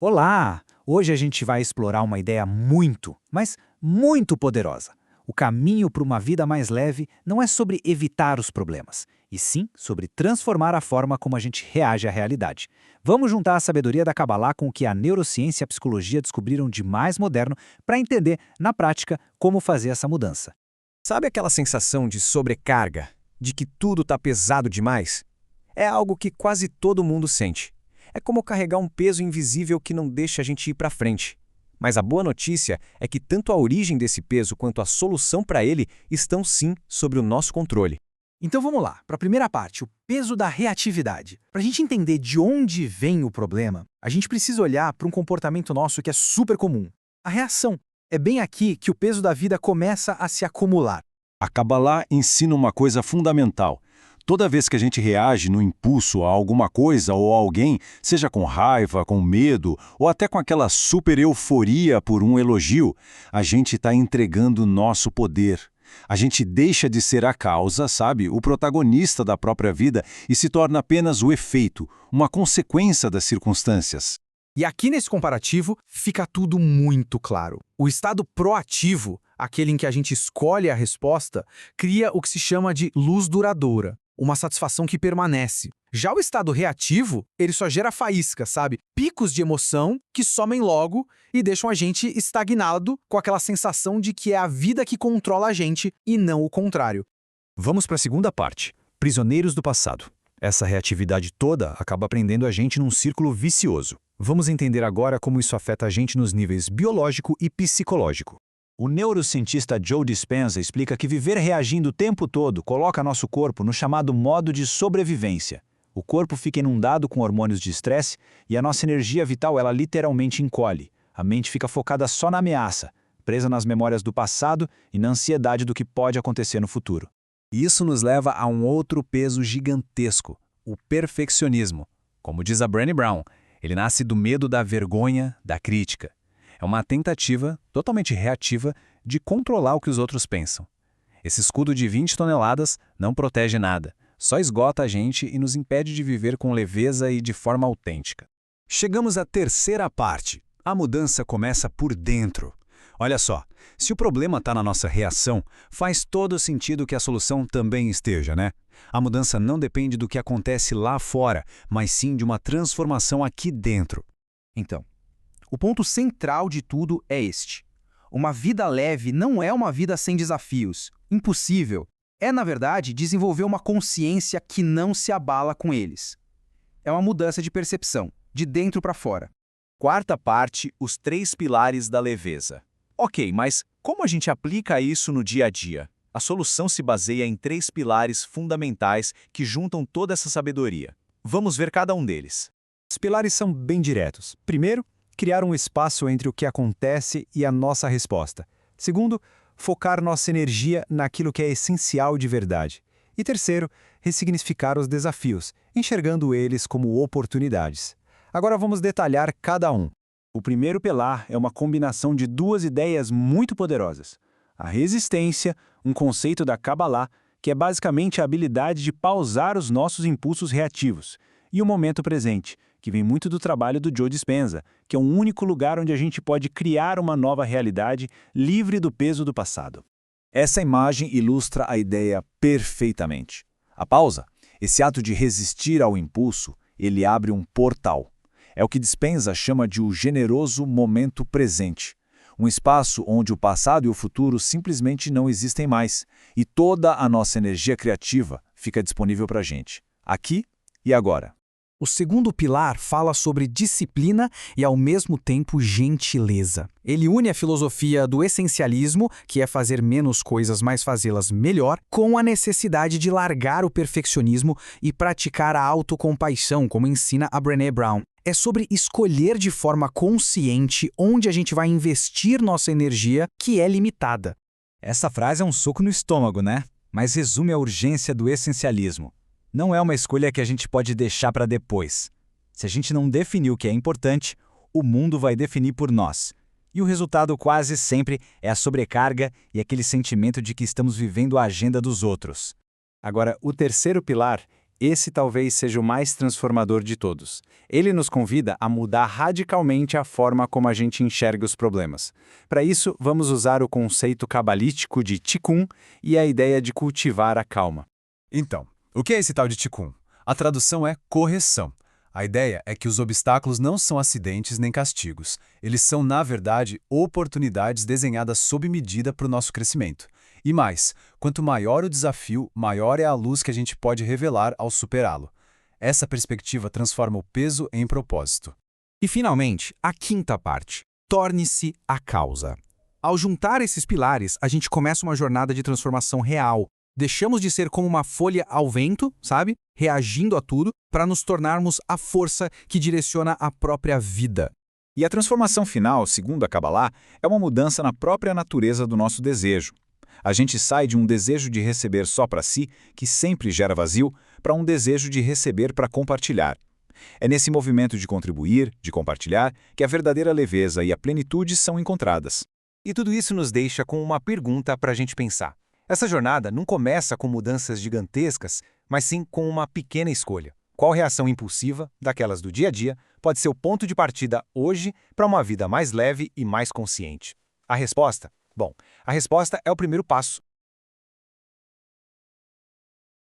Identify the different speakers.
Speaker 1: Olá! Hoje a gente vai explorar uma ideia muito, mas muito poderosa. O caminho para uma vida mais leve não é sobre evitar os problemas, e sim sobre transformar a forma como a gente reage à realidade. Vamos juntar a sabedoria da Kabbalah com o que a neurociência e a psicologia descobriram de mais moderno para entender, na prática, como fazer essa mudança.
Speaker 2: Sabe aquela sensação de sobrecarga, de que tudo está pesado demais? É algo que quase todo mundo sente. É como carregar um peso invisível que não deixa a gente ir para frente. Mas a boa notícia é que tanto a origem desse peso quanto a solução para ele estão sim sob o nosso controle.
Speaker 3: Então vamos lá, para a primeira parte, o peso da reatividade. Para a gente entender de onde vem o problema, a gente precisa olhar para um comportamento nosso que é super comum. A reação. É bem aqui que o peso da vida começa a se acumular.
Speaker 4: A Kabbalah ensina uma coisa fundamental. Toda vez que a gente reage no impulso a alguma coisa ou a alguém, seja com raiva, com medo ou até com aquela super euforia por um elogio, a gente está entregando nosso poder. A gente deixa de ser a causa, sabe, o protagonista da própria vida e se torna apenas o efeito, uma consequência das circunstâncias.
Speaker 3: E aqui nesse comparativo fica tudo muito claro. O estado proativo, aquele em que a gente escolhe a resposta, cria o que se chama de luz duradoura, uma satisfação que permanece. Já o estado reativo, ele só gera faísca, sabe? Picos de emoção que somem logo e deixam a gente estagnado com aquela sensação de que é a vida que controla a gente e não o contrário.
Speaker 1: Vamos para a segunda parte, prisioneiros do passado. Essa reatividade toda acaba prendendo a gente num círculo vicioso. Vamos entender agora como isso afeta a gente nos níveis biológico e psicológico. O neurocientista Joe Dispenza explica que viver reagindo o tempo todo coloca nosso corpo no chamado modo de sobrevivência. O corpo fica inundado com hormônios de estresse e a nossa energia vital ela literalmente encolhe. A mente fica focada só na ameaça, presa nas memórias do passado e na ansiedade do que pode acontecer no futuro.
Speaker 2: Isso nos leva a um outro peso gigantesco, o perfeccionismo. Como diz a Brené Brown, ele nasce do medo da vergonha, da crítica. É uma tentativa, totalmente reativa, de controlar o que os outros pensam. Esse escudo de 20 toneladas não protege nada, só esgota a gente e nos impede de viver com leveza e de forma autêntica.
Speaker 4: Chegamos à terceira parte. A mudança começa por dentro. Olha só, se o problema está na nossa reação, faz todo sentido que a solução também esteja, né? A mudança não depende do que acontece lá fora, mas sim de uma transformação aqui dentro.
Speaker 3: Então, o ponto central de tudo é este. Uma vida leve não é uma vida sem desafios. Impossível. É, na verdade, desenvolver uma consciência que não se abala com eles. É uma mudança de percepção, de dentro para fora.
Speaker 2: Quarta parte, os 3 pilares da leveza. Ok, mas como a gente aplica isso no dia a dia? A solução se baseia em 3 pilares fundamentais que juntam toda essa sabedoria. Vamos ver cada um deles.
Speaker 1: Os pilares são bem diretos. Primeiro, criar um espaço entre o que acontece e a nossa resposta. Segundo, focar nossa energia naquilo que é essencial de verdade. E terceiro, ressignificar os desafios, enxergando eles como oportunidades. Agora vamos detalhar cada um. O primeiro pilar é uma combinação de 2 ideias muito poderosas. A resistência, um conceito da Kabbalah, que é basicamente a habilidade de pausar os nossos impulsos reativos, e o momento presente, que vem muito do trabalho do Joe Dispenza, que é o único lugar onde a gente pode criar uma nova realidade livre do peso do passado. Essa imagem ilustra a ideia perfeitamente. A pausa, esse ato de resistir ao impulso, ele abre um portal. É o que Dispenza chama de o generoso momento presente. Um espaço onde o passado e o futuro simplesmente não existem mais, e toda a nossa energia criativa fica disponível para a gente, aqui e agora.
Speaker 3: O segundo pilar fala sobre disciplina e, ao mesmo tempo, gentileza. Ele une a filosofia do essencialismo, que é fazer menos coisas, mas fazê-las melhor, com a necessidade de largar o perfeccionismo e praticar a autocompaixão, como ensina a Brené Brown. É sobre escolher de forma consciente onde a gente vai investir nossa energia, que é limitada.
Speaker 1: Essa frase é um soco no estômago, né? Mas resume a urgência do essencialismo. Não é uma escolha que a gente pode deixar para depois. Se a gente não definir o que é importante, o mundo vai definir por nós. E o resultado quase sempre é a sobrecarga e aquele sentimento de que estamos vivendo a agenda dos outros. Agora, o terceiro pilar Esse talvez seja o mais transformador de todos. Ele nos convida a mudar radicalmente a forma como a gente enxerga os problemas. Para isso, vamos usar o conceito cabalístico de Tikkun e a ideia de cultivar a calma.
Speaker 2: Então, o que é esse tal de Tikkun? A tradução é correção. A ideia é que os obstáculos não são acidentes nem castigos. Eles são, na verdade, oportunidades desenhadas sob medida para o nosso crescimento. E mais, quanto maior o desafio, maior é a luz que a gente pode revelar ao superá-lo. Essa perspectiva transforma o peso em propósito.
Speaker 3: E, finalmente, a quinta parte. Torne-se a causa. Ao juntar esses pilares, a gente começa uma jornada de transformação real. Deixamos de ser como uma folha ao vento, sabe? Reagindo a tudo, para nos tornarmos a força que direciona a própria vida.
Speaker 5: E a transformação final, segundo a Kabbalah, é uma mudança na própria natureza do nosso desejo. A gente sai de um desejo de receber só para si, que sempre gera vazio, para um desejo de receber para compartilhar. É nesse movimento de contribuir, de compartilhar, que a verdadeira leveza e a plenitude são encontradas.
Speaker 1: E tudo isso nos deixa com uma pergunta para a gente pensar. Essa jornada não começa com mudanças gigantescas, mas sim com uma pequena escolha. Qual reação impulsiva, daquelas do dia a dia, pode ser o ponto de partida hoje para uma vida mais leve e mais consciente? A resposta? Bom, a resposta é o primeiro passo.